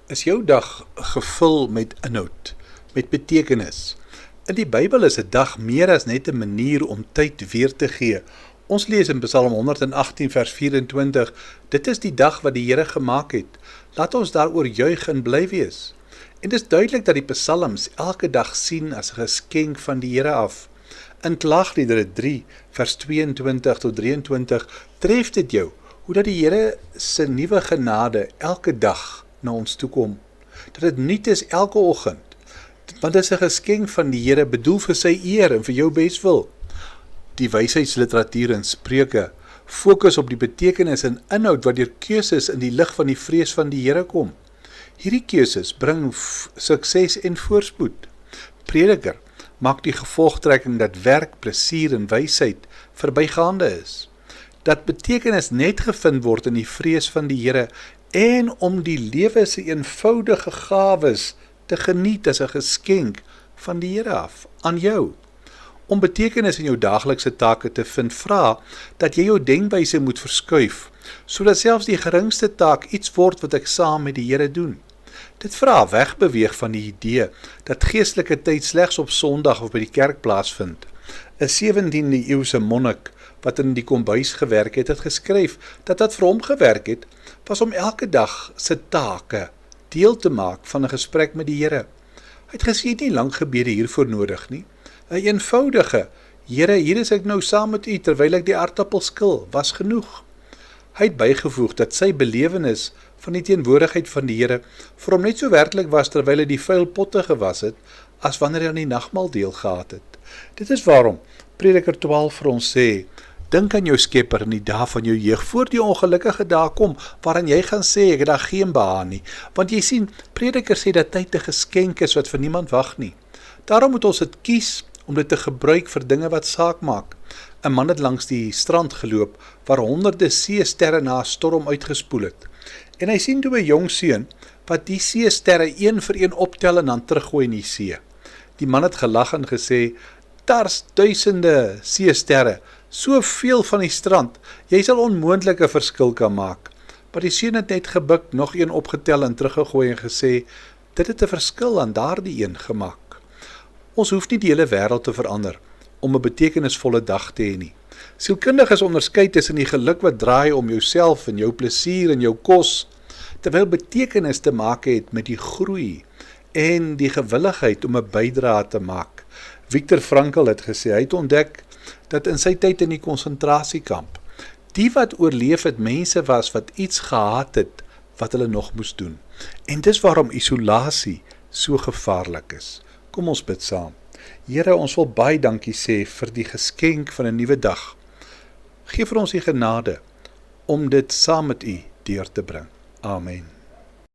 Is jou dag gevul met inhoud, met betekenis? In die Bybel is 'n dag meer as net 'n manier om tyd weer te gee. Ons lees in Psalm 118 vers 24, dit is die dag wat die Here gemaak het. Laat ons daaroor juig en bly wees. En dit is duidelik dat die psalms elke dag sien as 'n geskenk van die Here af. In Klaagliedere 3 vers 22 tot 23 tref dit jou, hoe dat die Here se nuwe genade elke dag na ons toe kom. Dat dit nuut is elke oggend. Want dit is 'n geskenk van die Here bedoel vir sy eer en vir jou beswil. Die wysheidsliteratuur en Spreuke fokus op die betekenis en inhoud wat deur keuses in die lig van die vrees van die Here kom. Hierdie keuses bring sukses en voorspoed. Prediker maak die gevolgtrekking dat werk, plesier en wysheid verbygaande is. Dat betekenis net gevind word in die vrees van die Here en om die lewe se eenvoudige gawes te geniet as 'n geskenk van die Here af, aan jou. Om betekenis in jou daaglikse take te vind, vra dat jy jou denkwyse moet verskuif, sodat selfs die geringste taak iets word wat ek saam met die Here doen. Dit vra wegbeweeg van die idee dat geestelike tyd slegs op Sondag of by die kerk plaasvind. 'n 17de eeuse monnik wat in die kombuis gewerk het, het geskryf dat vir hom gewerk het, was om elke dag se take deel te maak van 'n gesprek met die Here. Hy het gesê nie lang gebede hiervoor nodig nie. 'n eenvoudige, Here, hier is ek nou saam met u terwyl ek die aardappel skil, was genoeg. Hy het bygevoeg dat sy belewenis van die teenwoordigheid van die Here vir hom net so werklik was terwyl hy die vuil potte gewas het, as wanneer hy aan die nagmaal deel gehad het. Dit is waarom Prediker 12 vir ons sê, dink aan jou Skepper in die dae van jou jeug, voor die ongelukkige dae kom, waarin jy gaan sê, ek het daar geen behaag nie. Want jy sien, Prediker sê dat tyd 'n geskenk is wat vir niemand wag nie. Daarom moet ons dit kies om dit te gebruik vir dinge wat saak maak. 'n man het langs die strand geloop, waar honderde seesterre na 'n storm uitgespoel het. En hy sien toe 'n jong seun, wat die seesterre een vir een optel en dan teruggooi in die see. Die man het gelag en gesê, daar's duisende seesterre, soveel van die strand, jy sal onmoontlik 'n verskil kan maak. Maar die seun het net gebuk, nog een opgetel en teruggegooi en gesê, dit het 'n verskil aan daardie een gemaak. Ons hoef nie die hele wêreld te verander, om 'n betekenisvolle dag te hê nie. Sielkundiges onderskei tussen die geluk wat draai om jouself en jou plesier en jou kos, terwyl betekenis te maak het met die groei en die gewilligheid om 'n bydrae te maak. Viktor Frankl het gesê, hy het ontdek dat in sy tyd in die konsentrasiekamp, die wat oorleef het mense was wat iets gehaat het wat hulle nog moes doen. En dis waarom isolasie so gevaarlik is. Kom ons bid saam. Here, ons wil baie dankie sê vir die geskenk van 'n nuwe dag. Geef vir ons die genade om dit saam met u deur te bring. Amen.